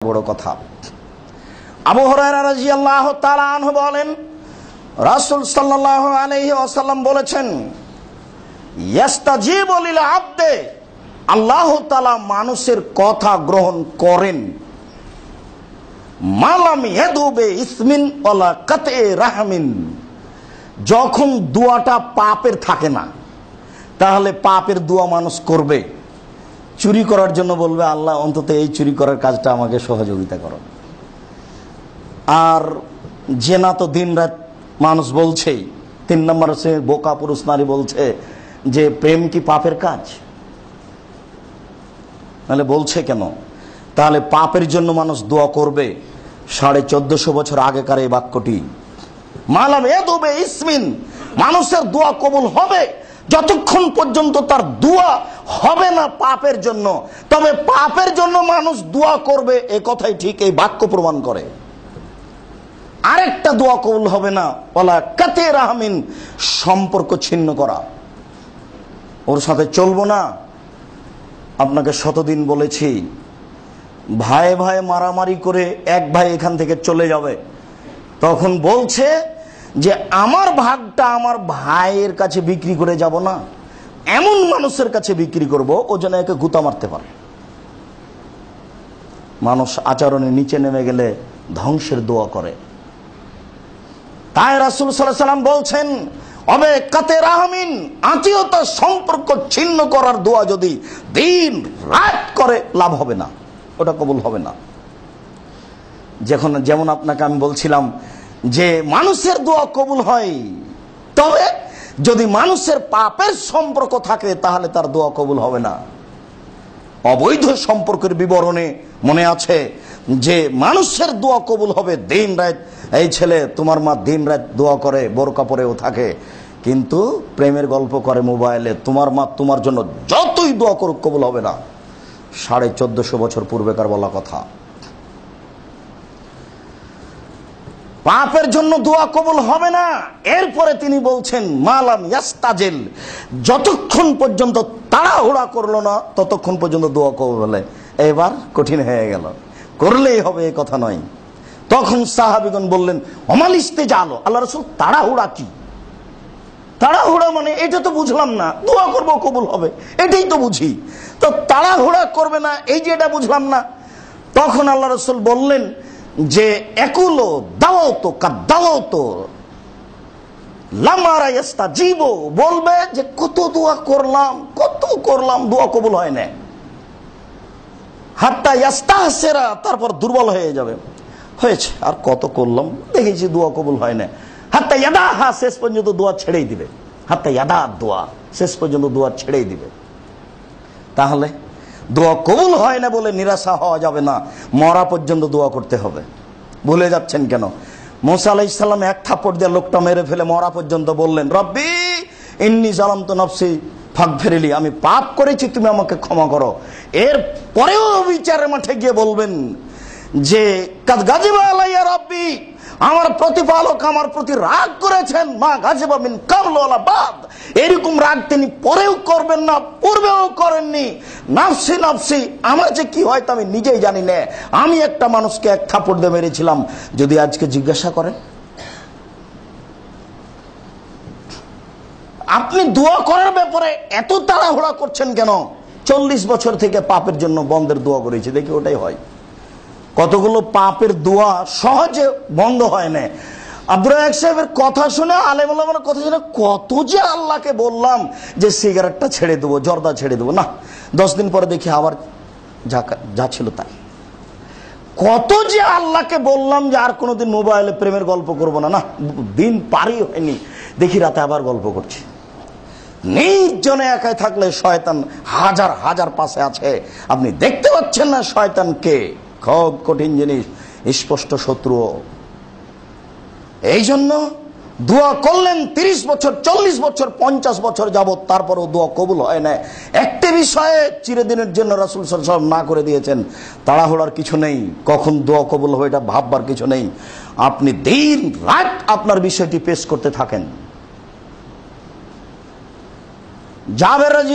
বড় কথা। আবু হুরায়রা রাদিয়াল্লাহু তাআলা আনহু বলেন, রাসূল সাল্লাল্লাহু আলাইহি ওয়াসাল্লাম বলেছেন, ইস্তাজিবু লিল আবদে, আল্লাহ তাআলা মানুষের কথা গ্রহণ করেন, মালাম ইয়াদুবে ইসমিন ওয়ালা কাতএ রাহমিন, যখন দোয়াটা পাপের থাকে না, তাহলে পাপের দোয়া মানুষ করবে। চুরি করার জন্য বলবে, আল্লাহ অন্তত এই চুরি করার কাজটা আমাকে সহযোগিতা করো। আর জেনা তো দিন রাত মানুষ বলছেই। 3 নম্বর হচ্ছে বোকা পুরুষ নারী বলছে যে প্রেম কি পাপের কাজ, তাহলে বলছে কেন? তাহলে পাপের জন্য মানুষ দোয়া করবে। 1450 বছর আগেকার এই বাক্যটি, মালাম ইয়াদুবে ইসমিন, মানুষের দোয়া কবুল হবে যতক্ষণ পর্যন্ত তার দোয়া হবে না পাপের জন্য। তবে পাপের জন্য মানুষ দোয়া করবে, এ কথাই ঠিক, এই বাক্য প্রমাণ করে। আরেকটা দোয়া কবুল হবে না, ওয়ালা কাতে রাহমিন, সম্পর্ক ছিন্ন করা, ওর সাথে চলবো না। আপনাকে শতদিন বলেছি, ভাই ভাই মারামারি করে এক ভাই এখান থেকে চলে যাবে, তখন বলছে যে আমার ভাগটা আমার ভাইয়ের কাছে বিক্রি করে যাব না, এমন মানুষের কাছে বিক্রি করব ও যেন একে গুতা মারতে পারে। মানুষ আচরণে নিচে নেমে গেলে ধ্বংসের দোয়া করে। তাই রাসূল সাল্লাল্লাহু আলাইহি ওয়াসাল্লাম বলছেন, অবে কাতে রাহমিন, আত্মীয়তার সম্পর্ক ছিন্ন করার দোয়া যদি দিন রাত করে লাভ হবে না, ওটা কবুল হবে না। যেমন আপনাকে আমি বলছিলাম যে মানুষের দোয়া কবুল হয়, তবে যদি মানুষের পাপের সম্পর্ক থাকে তাহলে তার দোয়া কবুল হবে না। অবৈধ সম্পর্কের বিবরণে মনে আছে যে মানুষের দোয়া কবুল হবে দিন রাত। এই ছেলে, তোমার মা দিন রাত দোয়া করে, বোরকা পরেও থাকে, কিন্তু প্রেমের গল্প করে মোবাইলে, তোমার মা তোমার জন্য যতই দোয়া করুক কবুল হবে না। 1450 বছর পূর্বেকার বলা কথা। পাপের জন্য দোয়া কবুল হবে না। এরপরে তিনি বলছেন, মালাম ইয়াস্তাজিল, যতক্ষণ পর্যন্ত তাড়াহুড়া করলো না ততক্ষণ পর্যন্ত দোয়া কবুল হলে। এবার কঠিন হয়ে গেল, করলেই হবে এ কথা নয়। তখন সাহাবীগণ বললেন, ওমাল ইস্তেজাল, আল্লাহ রাসূল তাড়াহুড়া কি? তাড়াহুড়া মানে এটা তো বুঝলাম না, দোয়া করবো কবুল হবে এটাই তো বুঝি, তো তাড়াহুড়া করবে না এই যে এটা বুঝলাম না। তখন আল্লাহ রাসূল বললেন যে একুলো দাও তো কাদাও তো লামারা ইস্তাজিব, বলবে যে কত দোয়া করলাম দোয়া কবুল হয় না। হাত্তা ইয়াস্তাহসিরা, তারপর দুর্বল হয়ে যাবে, হয়েছে আর কত করলাম, দেখেছি দোয়া কবুল হয় না। হাত্তা ইয়াদাহা, শেষ পর্যন্ত দোয়া ছেড়েই দিবে। হাত্তা ইয়াদা দোয়া, শেষ পর্যন্ত দোয়া ছেড়েই দিবে। তাহলে দোয়া কবুল হয় না বলে নিরাশা হওয়া যাবে না, মরা পর্যন্ত দোয়া করতে হবে। ভুলে যাচ্ছেন কেন? মুসা আলাইহিস সালাম এক থাপ্পড় দিয়ে লোকটা মেরে ফেলে মরা পর্যন্ত বললেন, রব্বি ইন্নী যালামতু নাফসি ফাগফিরলি, আমি পাপ করেছি তুমি আমাকে ক্ষমা করো। এর পরেও বিচারের মাঠে গিয়ে বলবেন যে কাদ গাজিবা আলাইয়া রাব্বি, আমার প্রতিপালক আমার প্রতি রাগ করেছেন, মা গাজিবা মিন কাবল ওয়ালা বাদ, এরকম রাগ তিনি পরেও করবেন না, পূর্বেও করেননি। নাফসি নাফসি, আমার যে কি হয় তা আমি নিজেই জানি না, আমি একটা মানুষকে এক থাপ্পড় দিয়ে মেরেছিলাম। যদি আজকে জিজ্ঞাসা করেন আপনি দোয়া করার ব্যাপারে এত তাড়াহুড়া করছেন কেন? 40 বছর থেকে পাপের জন্য বন্ধের দোয়া করেছি, দেখি ওটাই হয়। কতগুলো পাপের দোয়া সহজে বন্ধ হয় না। আব্দুর রাজ্জাক সাহেবের কথা শুনে, আলেম ওলামার কথা শুনে, কত যে আল্লাহকে বললাম যে সিগারেটটা ছেড়ে দেবো, জর্দা ছেড়ে দেবো, না 10 দিন পরে দেখি আবার যা ছিল তাই। কত যে আল্লাহকে বললাম যে আর কোনোদিন মোবাইলে প্রেমের গল্প করবো না, না দিন পারই হয়নি, দেখি রাতে আবার গল্প করছি। নির্জনে একাই থাকলে শয়তান হাজার হাজার পাশে আছে, আপনি দেখতে পাচ্ছেন না শয়তানকে? খুব কঠিন জিনিস, স্পষ্ট শত্রু। এই জন্য দোয়া করলেন 30 বছর, 40 বছর, 50 বছর যাবত, তারপরও দোয়া কবুল হয় না। একটি বিষয়ে চিরদিনের জন্য রাসূল সাল্লাল্লাহু আলাইহি ওয়াসাল্লাম না করে দিয়েছেন, তাড়াহুড়ার কিছু নেই, কখন দোয়া কবুল হবে এটা ভাববার কিছু নেই। আপনি দিন রাত আপনার বিষয়টি পেশ করতে থাকেন। জাবের